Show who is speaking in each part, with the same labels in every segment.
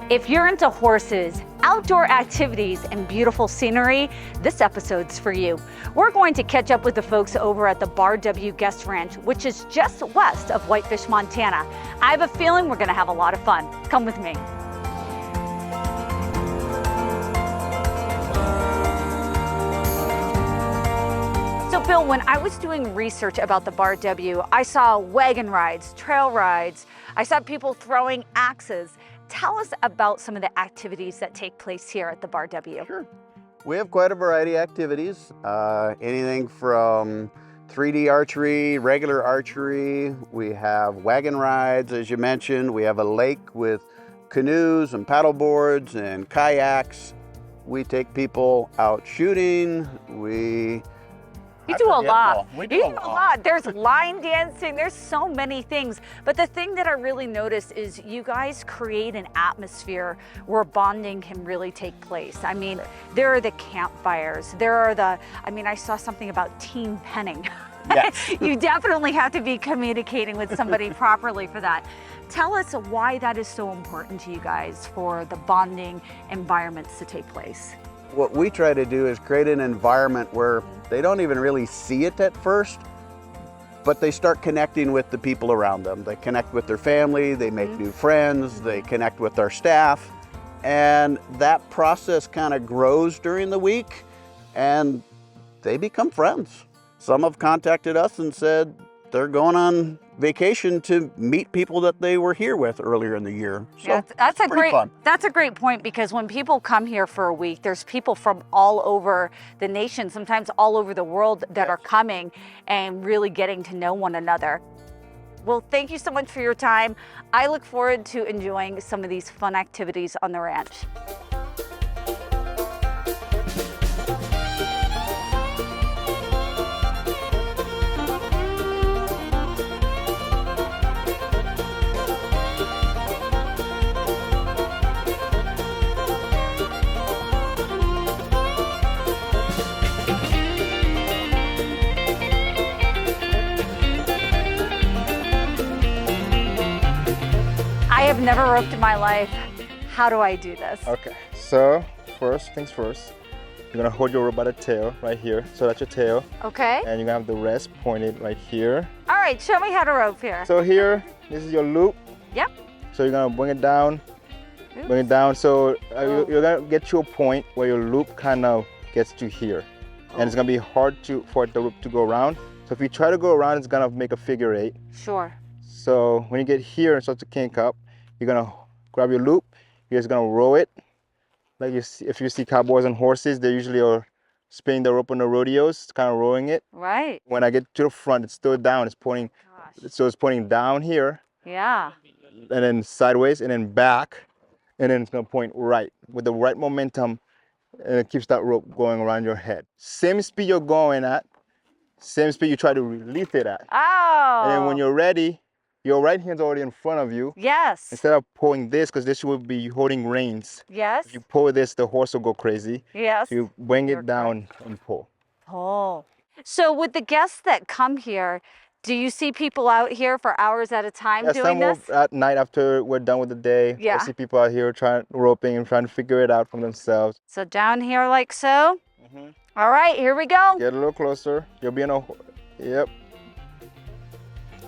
Speaker 1: If you're into horses, outdoor activities, and beautiful scenery, this episode's for you. We're going to catch up with the folks over at the Bar W Guest Ranch, which is just west of Whitefish, Montana. I have a feeling we're going to have a lot of fun. Come with me. So Bill, when I was doing research about the Bar W, I saw wagon rides, trail rides, I saw people throwing axes. Tell us about some of the activities that take place here at the Bar W.
Speaker 2: Sure. We have quite a variety of activities. Anything from 3D archery, regular archery. We have wagon rides, as you mentioned. We have a lake with canoes and paddle boards and kayaks. We take people out shooting.
Speaker 1: You do a lot. You do a lot. There's line dancing. There's so many things. But the thing that I really noticed is you guys create an atmosphere where bonding can really take place. I mean, there are the campfires. I saw something about team penning.
Speaker 2: Yes.
Speaker 1: You definitely have to be communicating with somebody properly for that. Tell us why that is so important to you guys for the bonding environments to take place.
Speaker 2: What we try to do is create an environment where they don't even really see it at first, but they start connecting with the people around them. They connect with their family, they make new friends, they connect with our staff, and that process kind of grows during the week and they become friends. Some have contacted us and said they're going on vacation to meet people that they were here with earlier in the year. So
Speaker 1: yeah, that's a great point, because when people come here for a week, there's people from all over the nation, sometimes all over the world, that are coming and really getting to know one another. Well, thank you so much for your time. I look forward to enjoying some of these fun activities on the ranch. I have never roped in my life. How do I do this?
Speaker 3: Okay, so first things first, you're gonna hold your rope by the tail right here. So that's your tail.
Speaker 1: Okay.
Speaker 3: And you're gonna have the rest pointed right here.
Speaker 1: All right, show me how to rope here.
Speaker 3: So here, this is your loop.
Speaker 1: Yep.
Speaker 3: So you're gonna bring it down, bring it down. So you're gonna get to a point where your loop kind of gets to here. And it's gonna be hard for the loop to go around. So if you try to go around, it's gonna make a figure 8.
Speaker 1: Sure.
Speaker 3: So when you get here and start to kink up, you're gonna grab your loop, you're just gonna row it. Like if you see cowboys and horses, they usually are spinning the rope on the rodeos, kind of rowing it.
Speaker 1: Right.
Speaker 3: When I get to the front, it's still down, it's pointing, so it's pointing down here.
Speaker 1: Yeah.
Speaker 3: And then sideways, and then back, and then it's gonna point right. With the right momentum, and it keeps that rope going around your head. Same speed you're going at, same speed you try to release it at.
Speaker 1: Oh.
Speaker 3: And then when you're ready, your right hand's already in front of you.
Speaker 1: Yes.
Speaker 3: Instead of pulling this, because this will be holding reins.
Speaker 1: Yes.
Speaker 3: If you pull this, the horse will go crazy.
Speaker 1: Yes.
Speaker 3: So you bring it down and pull.
Speaker 1: Oh. So with the guests that come here, do you see people out here for hours at a time doing this?
Speaker 3: At night after we're done with the day,
Speaker 1: Yeah.
Speaker 3: I see people out here roping and trying to figure it out for themselves.
Speaker 1: So down here like so. All right, here we go.
Speaker 3: Get a little closer. You'll be in a, yep.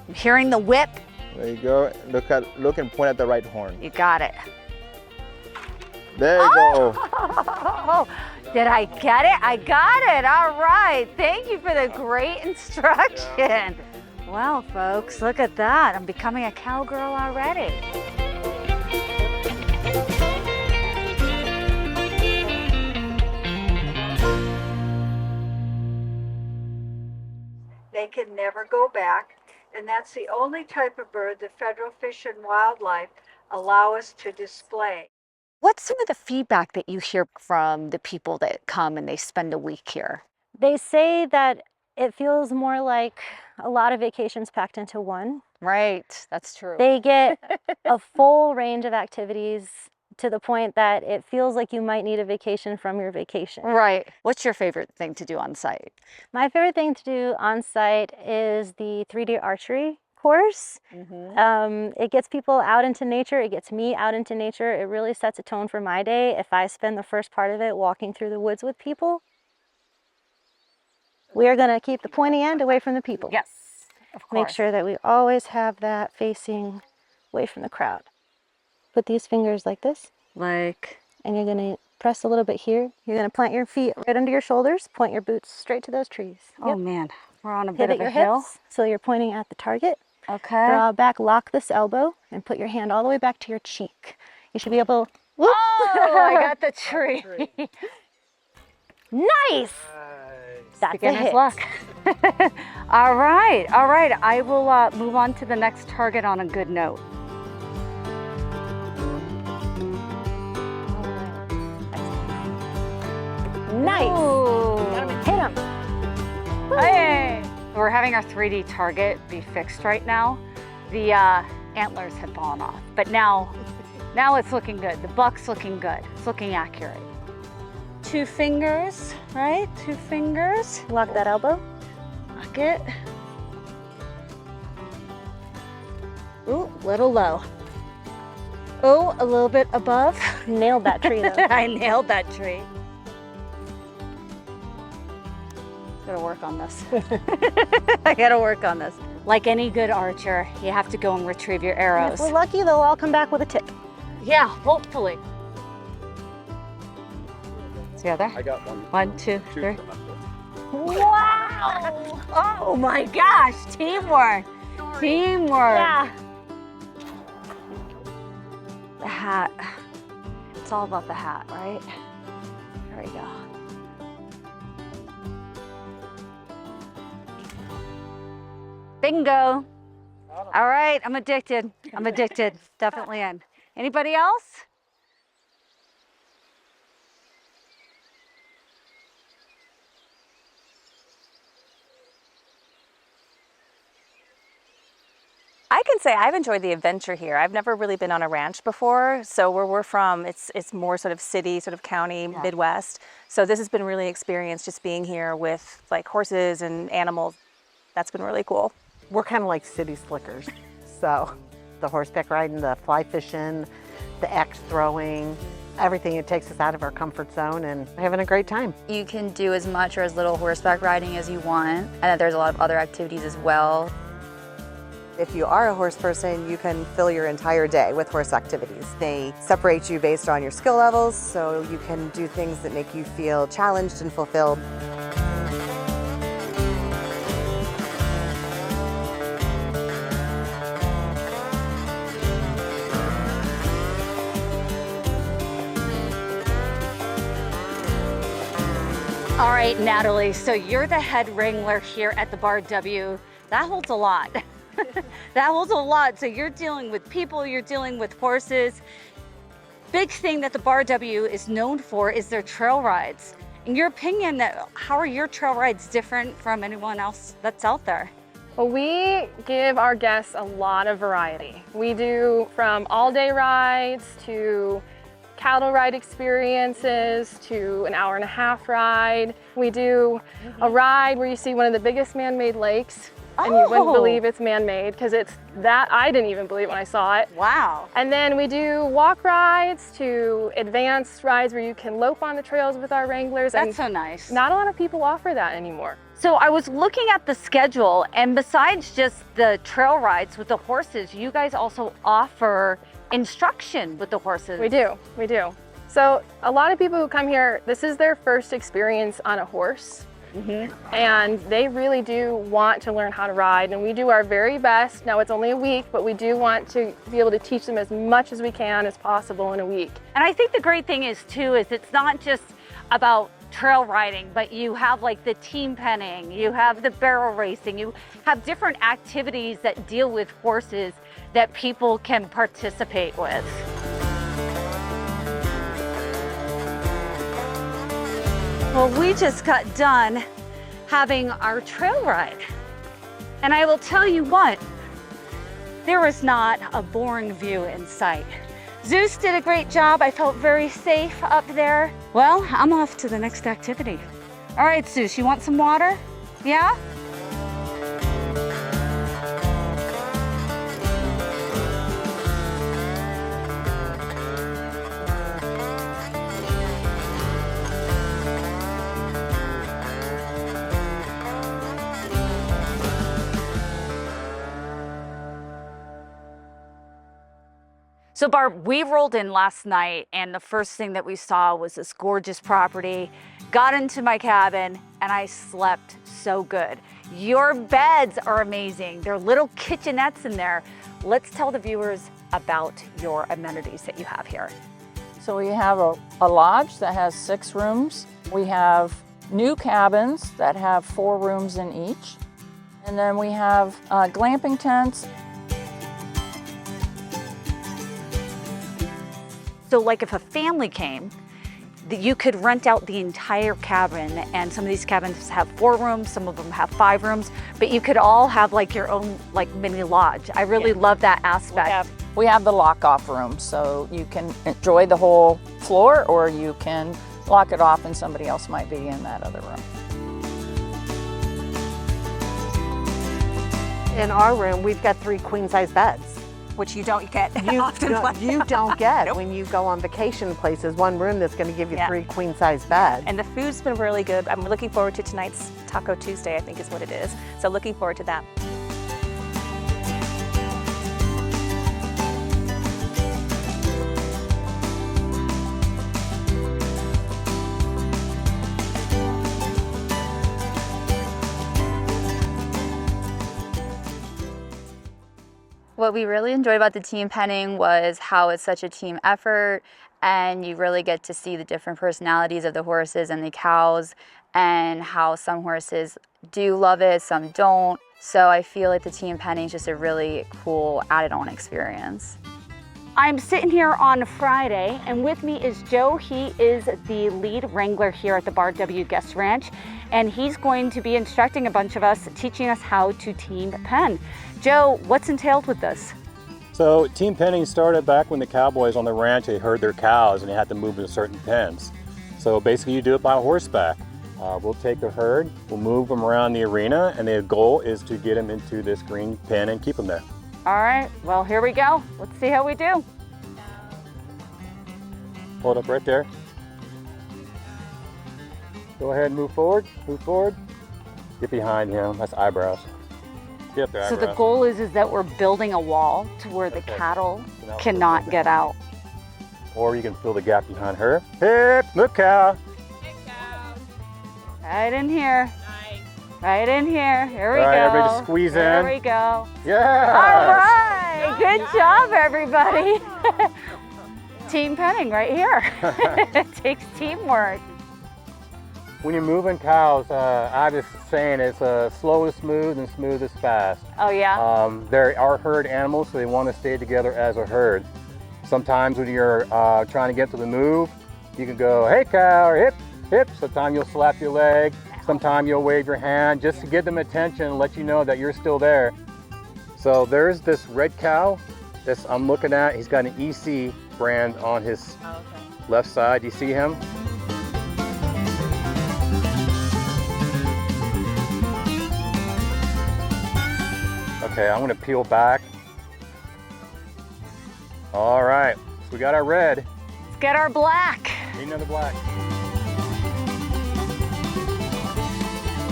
Speaker 1: I'm hearing the whip.
Speaker 3: There you go. Look and point at the right horn.
Speaker 1: You got it.
Speaker 3: There you go.
Speaker 1: Oh, did I get it? I got it. All right. Thank you for the great instruction. Well, folks, look at that. I'm becoming a cowgirl already.
Speaker 4: They can never go back, and that's the only type of bird the Federal Fish and Wildlife allow us to display.
Speaker 1: What's some of the feedback that you hear from the people that come and they spend a week here?
Speaker 5: They say that it feels more like a lot of vacations packed into one.
Speaker 1: Right, that's true.
Speaker 5: They get a full range of activities to the point that it feels like you might need a vacation from your vacation.
Speaker 1: Right. What's your favorite thing to do on site?
Speaker 5: My favorite thing to do on site is the 3D archery horse. It gets people out into nature. It gets me out into nature. It really sets a tone for my day if I spend the first part of it walking through the woods with people. We are going to keep the pointy end away from the people.
Speaker 1: Yes, of course.
Speaker 5: Make sure that we always have that facing away from the crowd. Put these fingers like this.
Speaker 1: Like,
Speaker 5: and you're going to press a little bit here. You're going to plant your feet right under your shoulders, point your boots straight to those trees.
Speaker 1: oh man, we're on a bit
Speaker 5: Pivot
Speaker 1: of a
Speaker 5: your
Speaker 1: hill.
Speaker 5: hips so you're pointing at the target.
Speaker 1: Okay.
Speaker 5: Draw back, lock this elbow, and put your hand all the way back to your cheek. You should be able to... Whoop.
Speaker 1: Oh, I got the tree.
Speaker 5: Nice! That's a
Speaker 1: Beginner's
Speaker 5: hit.
Speaker 1: luck. All right, all right. I will move on to the next target on a good note.
Speaker 5: Nice.
Speaker 1: Ooh.
Speaker 5: Hit him.
Speaker 1: Hey. We're having our 3D target be fixed right now. The antlers had fallen off, but now it's looking good. The buck's looking good. It's looking accurate. 2 fingers, right? 2 fingers.
Speaker 5: Lock that elbow.
Speaker 1: Lock it. Ooh, little low. Oh, a little bit above.
Speaker 5: Nailed that tree though.
Speaker 1: I nailed that tree. Gotta work on this. I gotta work on this. Like any good archer, you have to go and retrieve your
Speaker 5: If
Speaker 1: arrows.
Speaker 5: we're lucky, they'll all come back with a tip.
Speaker 1: Yeah, hopefully. Together.
Speaker 3: I got one.
Speaker 1: 1, 2, 3.
Speaker 3: Two.
Speaker 1: Wow! Oh my gosh, teamwork. Teamwork.
Speaker 5: Yeah.
Speaker 1: The hat. It's all about the hat, right? There we go. Bingo. All right, I'm addicted. I'm addicted. Definitely in. Anybody else?
Speaker 6: I can say I've enjoyed the adventure here. I've never really been on a ranch before, so where we're from, it's more sort of city, sort of county, Midwest. So this has been really experienced just being here with like horses and animals. That's been really cool.
Speaker 7: We're kind of like city slickers. So the horseback riding, the fly fishing, the axe throwing, everything, it takes us out of our comfort zone and having a great time.
Speaker 8: You can do as much or as little horseback riding as you want, and then there's a lot of other activities as well.
Speaker 9: If you are a horse person, you can fill your entire day with horse activities. They separate you based on your skill levels, so you can do things that make you feel challenged and fulfilled.
Speaker 1: All right, Natalie, so you're the head wrangler here at the Bar W. That holds a lot. That holds a lot. So you're dealing with people, you're dealing with horses. Big thing that the Bar W is known for is their trail rides. In your opinion, how are your trail rides different from anyone else that's out there?
Speaker 10: Well, we give our guests a lot of variety. We do from all-day rides to cattle ride experiences to an hour-and-a-half ride. We do a ride where you see one of the biggest man-made lakes. And you wouldn't believe it's man-made because it's that, I didn't even believe when I saw it.
Speaker 1: Wow.
Speaker 10: And then we do walk rides to advanced rides where you can lope on the trails with our wranglers.
Speaker 1: That's so nice.
Speaker 10: Not a lot of people offer that anymore.
Speaker 1: So I was looking at the schedule, and besides just the trail rides with the horses, you guys also offer instruction with the horses.
Speaker 10: We do, we do. So a lot of people who come here, this is their first experience on a horse. And they really do want to learn how to ride, and we do our very best. Now it's only a week, but we do want to be able to teach them as much as we can as possible in a week.
Speaker 1: And I think the great thing is too, is it's not just about trail riding, but you have like the team penning, you have the barrel racing, you have different activities that deal with horses that people can participate with. Well, we just got done having our trail ride. And I will tell you what, there was not a boring view in sight. Zeus did a great job. I felt very safe up there. Well, I'm off to the next activity. All right, Zeus, you want some water? Yeah? So Barb, we rolled in last night and the first thing that we saw was this gorgeous property. Got into my cabin and I slept so good. Your beds are amazing. There are little kitchenettes in there. Let's tell the viewers about your amenities that you have here.
Speaker 11: So we have a lodge that has 6 rooms. We have new cabins that have 4 rooms in each. And then we have glamping tents.
Speaker 1: So like if a family came, you could rent out the entire cabin, and some of these cabins have 4 rooms, some of them have 5 rooms, but you could all have like your own like mini lodge. I really love that aspect.
Speaker 11: We have the lock-off room, so you can enjoy the whole floor, or you can lock it off and somebody else might be in that other room.
Speaker 7: In our room, we've got 3 queen-size beds.
Speaker 6: Which you don't get
Speaker 7: You
Speaker 6: often.
Speaker 7: don't get
Speaker 6: Nope.
Speaker 7: when you go on vacation places. One room that's going to give you
Speaker 6: Yeah.
Speaker 7: 3 queen-size beds.
Speaker 6: And the food's been really good. I'm looking forward to tonight's Taco Tuesday, I think is what it is. So looking forward to that.
Speaker 8: What we really enjoyed about the team penning was how it's such a team effort, and you really get to see the different personalities of the horses and the cows, and how some horses do love it, some don't. So I feel like the team penning is just a really cool added on experience.
Speaker 1: I'm sitting here on Friday, and with me is Joe. He is the lead wrangler here at the Bar W Guest Ranch, and he's going to be instructing a bunch of us, teaching us how to team pen. Joe, what's entailed with this?
Speaker 12: So team penning started back when the cowboys on the ranch, they herd their cows and they had to move to certain pens. So basically you do it by horseback. We'll take the herd, we'll move them around the arena, and the goal is to get them into this green pen and keep them there.
Speaker 1: All right, well, here we go. Let's see how we do.
Speaker 12: Hold up right there. Go ahead and move forward, move forward. Get behind him, that's eyebrows. Get up there,
Speaker 1: So
Speaker 12: eyebrows.
Speaker 1: the goal is that we're building a wall to where the cattle cannot get out.
Speaker 12: Or you can fill the gap behind her. Hip, look cow.
Speaker 1: Right in here. Right in here. Here we
Speaker 12: All right,
Speaker 1: go.
Speaker 12: everybody just squeeze
Speaker 1: There
Speaker 12: in.
Speaker 1: we go.
Speaker 12: Yeah.
Speaker 1: All right. Good job, everybody. Team penning right here. It takes teamwork.
Speaker 12: When you're moving cows, I was saying it's slow is smooth and smooth is fast.
Speaker 1: Oh, yeah?
Speaker 12: They are herd animals, so they want to stay together as a herd. Sometimes when you're trying to get to the move, you can go, hey cow, or hip, hip. Sometimes you'll slap your leg. Sometimes you'll wave your hand just to get them attention and let you know that you're still there. So there's this red cow that I'm looking at. He's got an EC brand on his left side. Do you see him? Okay, I'm gonna peel back. All right, so we got our red.
Speaker 1: Let's get our black.
Speaker 12: Need another black.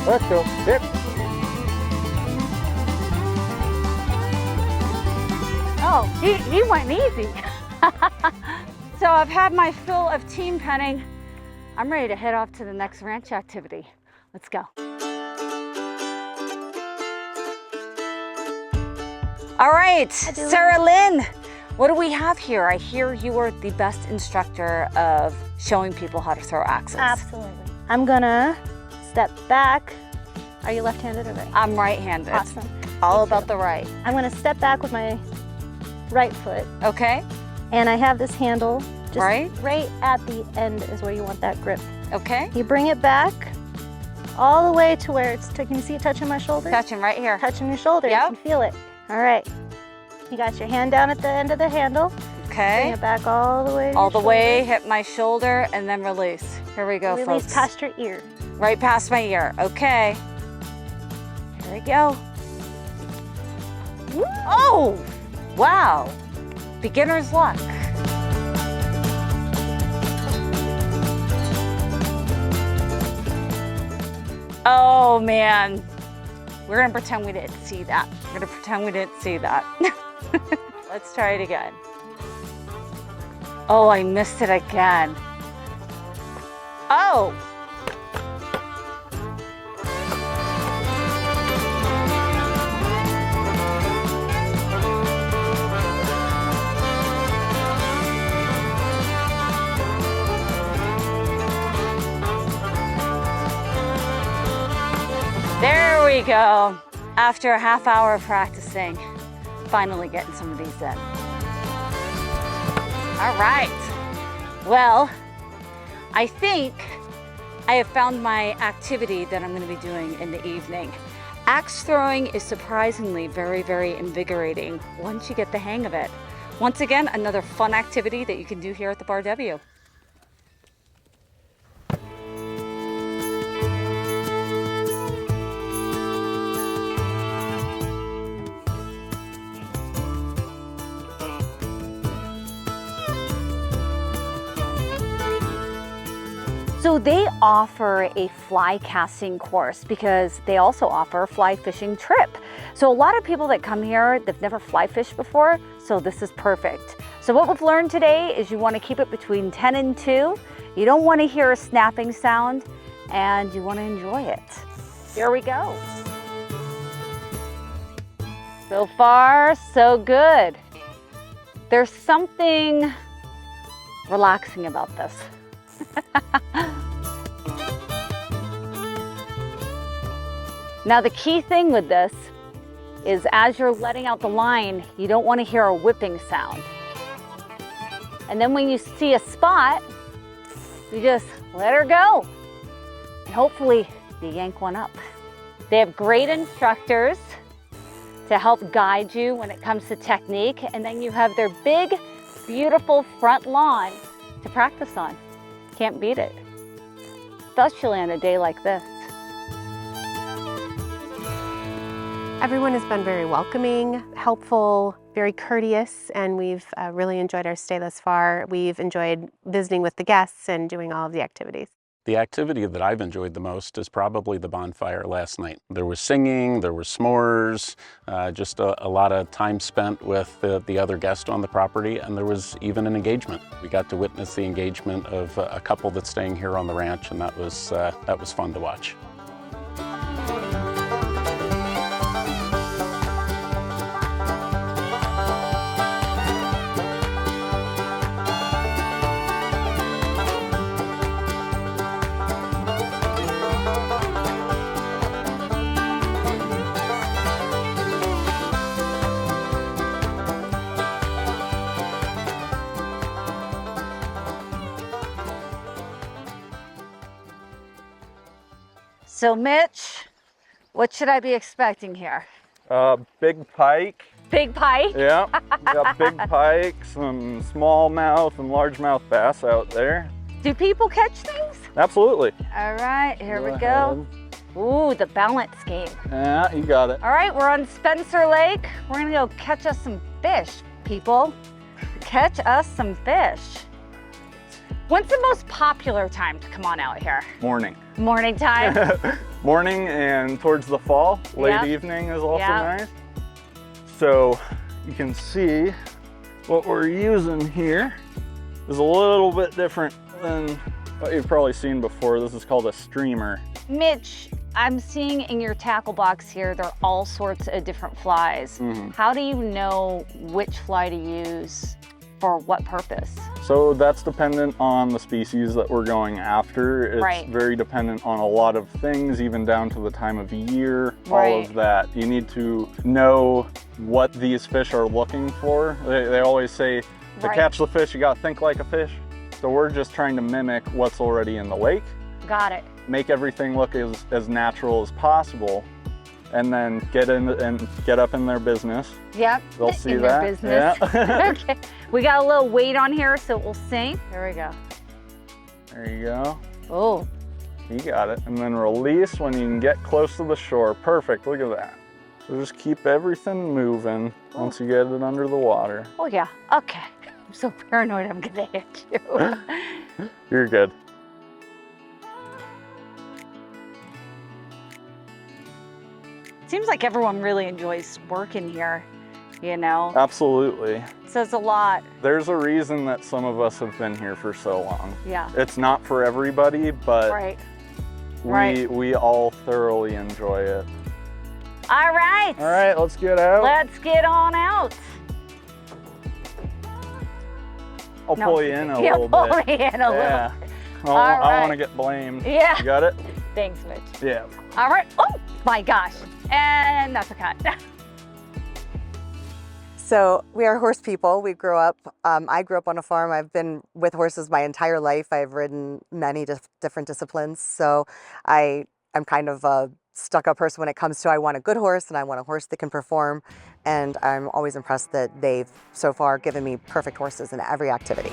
Speaker 12: Let's go, hip.
Speaker 1: Oh, he went easy. So I've had my fill of team penning. I'm ready to head off to the next ranch activity. Let's go. All right, Sarah Lynn, what do we have here? I hear you are the best instructor of showing people how to throw axes.
Speaker 5: Absolutely. I'm gonna step back. Are you left-handed or right?
Speaker 1: I'm right-handed.
Speaker 5: Awesome.
Speaker 1: All about the right.
Speaker 5: I'm gonna step back with my right foot.
Speaker 1: Okay.
Speaker 5: And I have this handle just
Speaker 1: right
Speaker 5: at the end is where you want that grip.
Speaker 1: Okay.
Speaker 5: You bring it back all the way to where it's, can you see it touching my shoulder?
Speaker 1: Touching right here.
Speaker 5: Touching your shoulder,
Speaker 1: Yep.
Speaker 5: you can feel it. All right, you got your hand down at the end of the handle.
Speaker 1: Okay.
Speaker 5: Bring it back all the way to
Speaker 1: all
Speaker 5: your
Speaker 1: the way,
Speaker 5: shoulder.
Speaker 1: hit my shoulder, and then release. Here we go,
Speaker 5: Release
Speaker 1: folks.
Speaker 5: past your ear.
Speaker 1: Right past my ear, okay. Here we go. Oh, wow. Beginner's luck. Oh man, we're gonna pretend we didn't see that. We're gonna pretend we didn't see that. Let's try it again. Oh, I missed it again. Oh! There we go. After a half hour of practicing, finally getting some of these in. All right. Well, I think I have found my activity that I'm going to be doing in the evening. Axe throwing is surprisingly very, very invigorating once you get the hang of it. Once again, another fun activity that you can do here at the Bar W. So they offer a fly casting course because they also offer a fly fishing trip. So a lot of people that come here, they've never fly fished before, so this is perfect. So what we've learned today is you want to keep it between 10 and 2. You don't want to hear a snapping sound, and you want to enjoy it. Here we go. So far, so good. There's something relaxing about this. Now the key thing with this is as you're letting out the line, you don't want to hear a whipping sound. And then when you see a spot, you just let her go. And hopefully you yank one up. They have great instructors to help guide you when it comes to technique. And then you have their big, beautiful front lawn to practice on. Can't beat it, especially on a day like this.
Speaker 13: Everyone has been very welcoming, helpful, very courteous, and we've really enjoyed our stay thus far. We've enjoyed visiting with the guests and doing all of the activities.
Speaker 14: The activity that I've enjoyed the most is probably the bonfire last night. There was singing, there was s'mores, just a lot of time spent with the other guests on the property, and there was even an engagement. We got to witness the engagement of a couple that's staying here on the ranch, and that was fun to watch.
Speaker 1: So Mitch, what should I be expecting here?
Speaker 15: Big pike.
Speaker 1: Big pike?
Speaker 15: Yeah, got big pike, some smallmouth and largemouth bass out there.
Speaker 1: Do people catch things?
Speaker 15: Absolutely.
Speaker 1: All right, here we go. Ooh, the balance game.
Speaker 15: Yeah, you got it.
Speaker 1: All right, we're on Spencer Lake. We're gonna go catch us some fish, people. Catch us some fish. When's the most popular time to come on out here?
Speaker 15: Morning.
Speaker 1: Morning time?
Speaker 15: Morning and towards the fall. Late evening is also nice. So you can see what we're using here is a little bit different than what you've probably seen before. This is called a streamer.
Speaker 1: Mitch, I'm seeing in your tackle box here, there are all sorts of different flies. How do you know which fly to use for what purpose?
Speaker 15: So that's dependent on the species that we're going after. It's very dependent on a lot of things, even down to the time of year, all of that. You need to know what these fish are looking for. They always say, to catch the fish, you gotta think like a fish. So we're just trying to mimic what's already in the lake.
Speaker 1: Got it.
Speaker 15: Make everything look as natural as possible, and then get in and get up in their business.
Speaker 1: Yep.
Speaker 15: They'll see
Speaker 1: in
Speaker 15: that.
Speaker 1: Their business.
Speaker 15: Yeah.
Speaker 1: Okay. We got a little weight on here, so we'll sink. There we go.
Speaker 15: There you go.
Speaker 1: Oh.
Speaker 15: You got it. And then release when you can get close to the shore. Perfect. Look at that. So just keep everything moving once you get it under the water.
Speaker 1: Oh yeah. Okay. I'm so paranoid I'm gonna hit you.
Speaker 15: You're good.
Speaker 1: Seems like everyone really enjoys working here, you know?
Speaker 15: Absolutely.
Speaker 1: It's says a lot.
Speaker 15: There's a reason that some of us have been here for so long.
Speaker 1: Yeah.
Speaker 15: It's not for everybody, but
Speaker 1: Right.
Speaker 15: we all thoroughly enjoy it.
Speaker 1: All right.
Speaker 15: All right, let's get out.
Speaker 1: Let's get on out.
Speaker 15: I'll pull you in a
Speaker 1: You'll
Speaker 15: little
Speaker 1: pull
Speaker 15: bit.
Speaker 1: me in a little
Speaker 15: Yeah.
Speaker 1: bit.
Speaker 15: I want to get blamed.
Speaker 1: Yeah.
Speaker 15: You got it?
Speaker 1: Thanks, Mitch.
Speaker 15: Yeah.
Speaker 1: All right. Oh my gosh. And that's a cut.
Speaker 9: So we are horse people. We grew up, I grew up on a farm. I've been with horses my entire life. I've ridden many different disciplines. So I'm kind of a stuck-up person when it comes to I want a good horse and I want a horse that can perform. And I'm always impressed that they've so far given me perfect horses in every activity.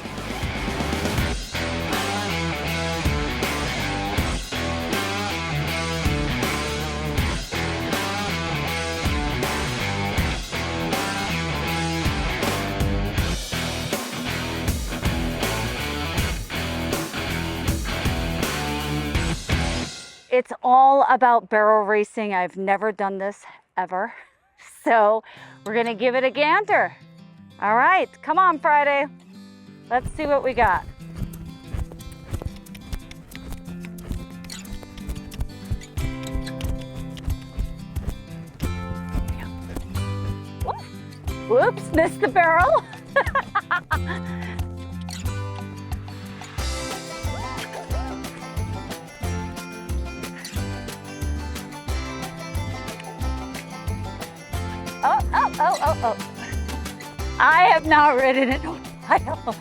Speaker 1: It's all about barrel racing. I've never done this ever. So we're gonna give it a gander. All right, come on, Friday. Let's see what we got. Whoops, missed the barrel. Oh. I have not ridden it in a while.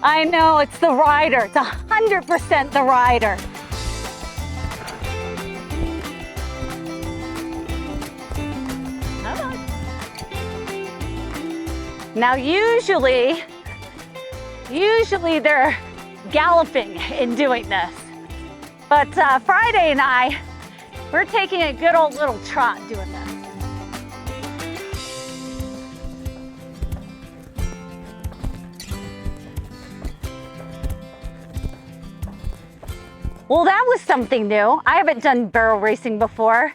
Speaker 1: I know, it's the rider. It's 100% the rider. Now usually they're galloping in doing this. But Friday and I, we're taking a good old little trot doing this. Well, that was something new. I haven't done barrel racing before.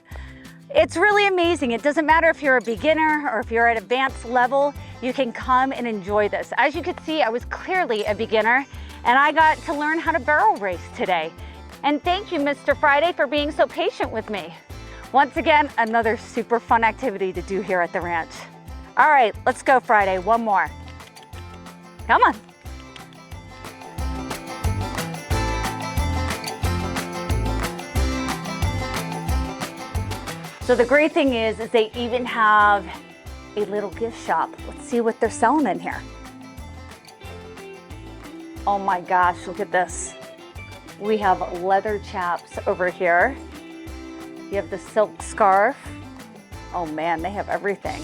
Speaker 1: It's really amazing. It doesn't matter if you're a beginner or if you're at advanced level, you can come and enjoy this. As you could see, I was clearly a beginner and I got to learn how to barrel race today. And thank you, Mr. Friday, for being so patient with me. Once again, another super fun activity to do here at the ranch. All right, let's go, Friday. One more. Come on. So the great thing is they even have a little gift shop. Let's see what they're selling in here. Oh my gosh, look at this. We have leather chaps over here. You have the silk scarf. Oh man, they have everything.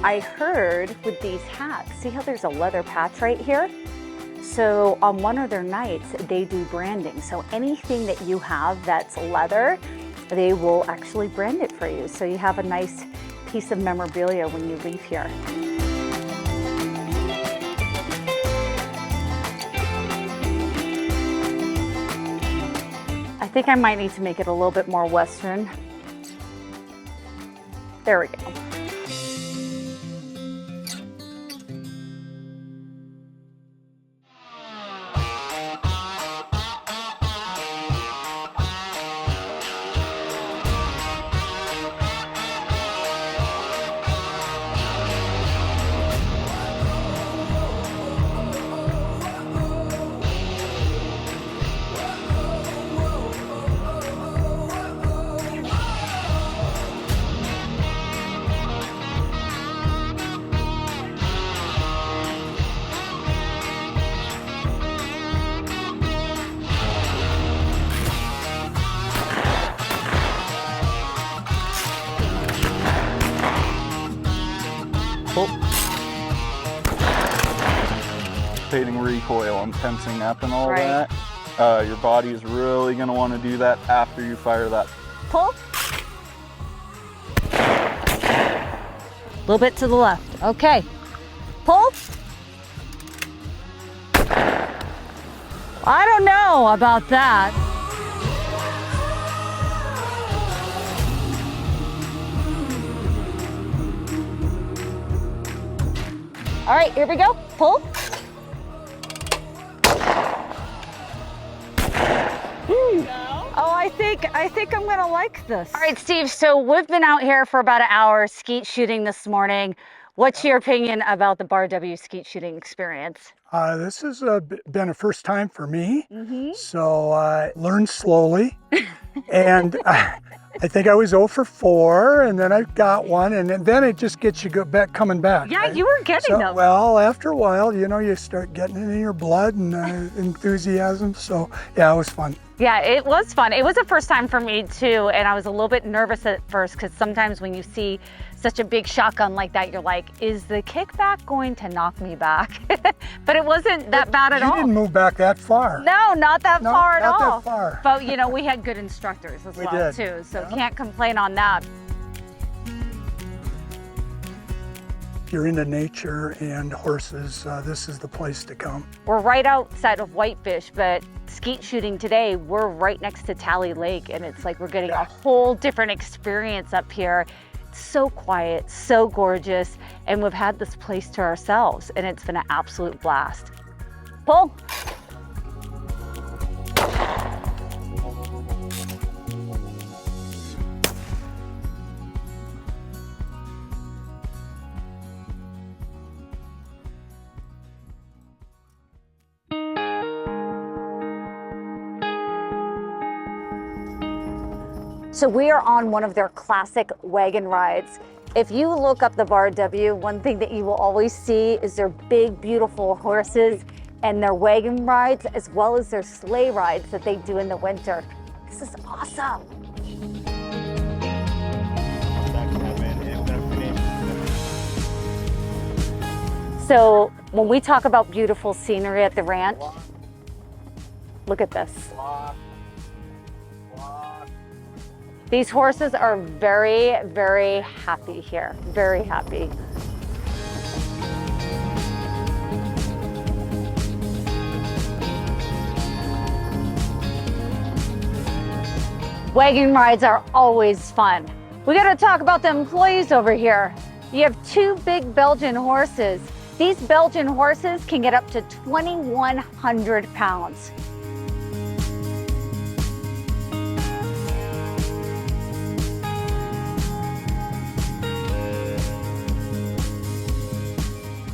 Speaker 1: I heard with these hats, see how there's a leather patch right here? So on one of their nights, they do branding. So anything that you have that's leather, they will actually brand it for you. So you have a nice piece of memorabilia when you leave here. I think I might need to make it a little bit more Western. There we go.
Speaker 15: Anticipating recoil and tensing up and all that. Your body is really going to want to do that after you fire that.
Speaker 1: Pull. A little bit to the left. Okay. Pull. I don't know about that. All right, here we go. Pull. Oh, I think I'm gonna like this. All right, Steve, so we've been out here for about an hour skeet shooting this morning. What's your opinion about the Bar W skeet shooting experience?
Speaker 16: This has been a first time for me, so I learned slowly. And I think I was 0 for 4, and then I got one, and then it just gets you coming back.
Speaker 1: Yeah,
Speaker 16: right?
Speaker 1: you were getting them.
Speaker 16: Well, after a while, you know, you start getting it in your blood and enthusiasm. So yeah, it was fun.
Speaker 1: Yeah, it was fun. It was a first time for me too, and I was a little bit nervous at first because sometimes when you see such a big shotgun like that, you're like, is the kickback going to knock me back? But it wasn't that bad at all.
Speaker 16: You didn't move back that far.
Speaker 1: No, not that far at all.
Speaker 16: Not that far.
Speaker 1: But you know, we had good instructors as well too, so can't complain on that.
Speaker 16: If you're into nature and horses, this is the place to come.
Speaker 1: We're right outside of Whitefish, but skeet shooting today, we're right next to Tally Lake, and it's like we're getting a whole different experience up here. It's so quiet, so gorgeous, and we've had this place to ourselves, and it's been an absolute blast. Pull. So we are on one of their classic wagon rides. If you look up the Bar W, one thing that you will always see is their big, beautiful horses and their wagon rides, as well as their sleigh rides that they do in the winter. This is awesome. So when we talk about beautiful scenery at the ranch, look at this. These horses are very, very happy here, very happy. Wagon rides are always fun. We gotta talk about the employees over here. You have 2 big Belgian horses. These Belgian horses can get up to 2,100 pounds.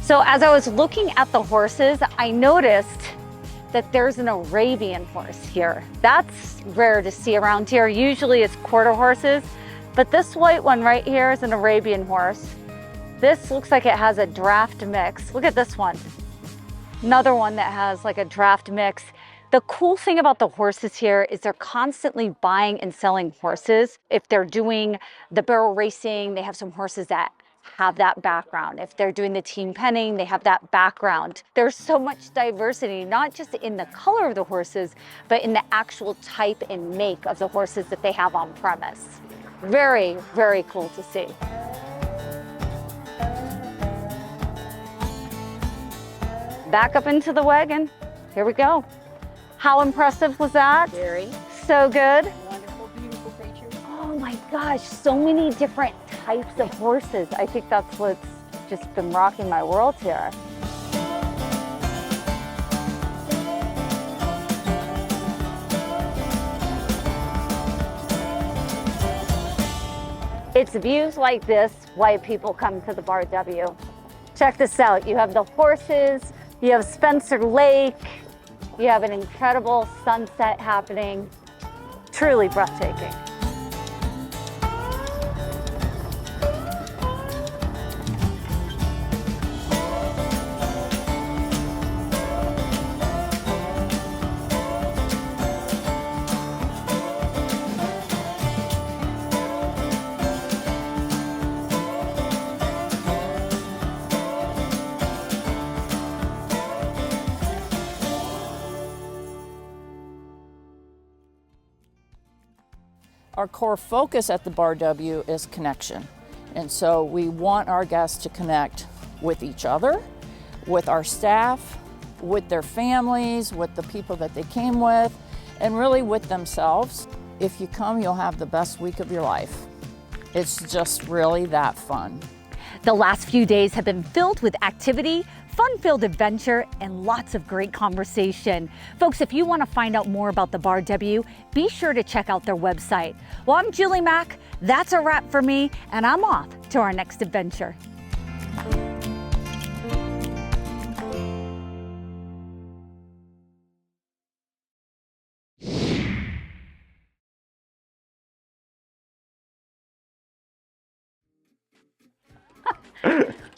Speaker 1: So as I was looking at the horses, I noticed that there's an Arabian horse here. That's rare to see around here. Usually it's quarter horses, but this white one right here is an Arabian horse. This looks like it has a draft mix. Look at this one. Another one that has like a draft mix. The cool thing about the horses here is they're constantly buying and selling horses. If they're doing the barrel racing, they have some horses that have that background. If they're doing the team penning, they have that background. There's so much diversity, not just in the color of the horses, but in the actual type and make of the horses that they have on premise. Very, very cool to see. Back up into the wagon. Here we go. How impressive was that?
Speaker 17: Very.
Speaker 1: So good.
Speaker 17: Wonderful, beautiful creature.
Speaker 1: Oh my gosh, so many different types of horses. I think that's what's just been rocking my world here. It's views like this why people come to the Bar W. Check this out. You have the horses, you have Spencer Lake, you have an incredible sunset happening. Truly breathtaking.
Speaker 11: Our core focus at the Bar W is connection. And so we want our guests to connect with each other, with our staff, with their families, with the people that they came with, and really with themselves. If you come, you'll have the best week of your life. It's just really that fun.
Speaker 1: The last few days have been filled with activity, fun-filled adventure, and lots of great conversation. Folks, if you want to find out more about the Bar W, be sure to check out their website. Well, I'm Julie Mack. That's a wrap for me, and I'm off to our next adventure.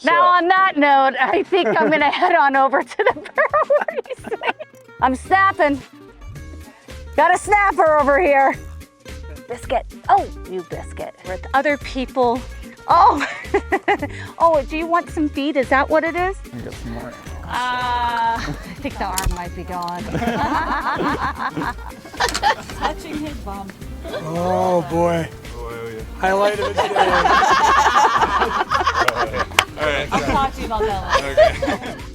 Speaker 1: Now, on that note, I think I'm gonna head on over to the brewery. I'm snapping. Got a snapper over here. Biscuit. Oh, you Biscuit. With other people. Oh, oh, do you want some feed? Is that what it is? I think the arm might be gone. Touching his bum.
Speaker 16: Oh boy. Highlight of the day.
Speaker 1: All right. I'll talk to you about that later. Okay.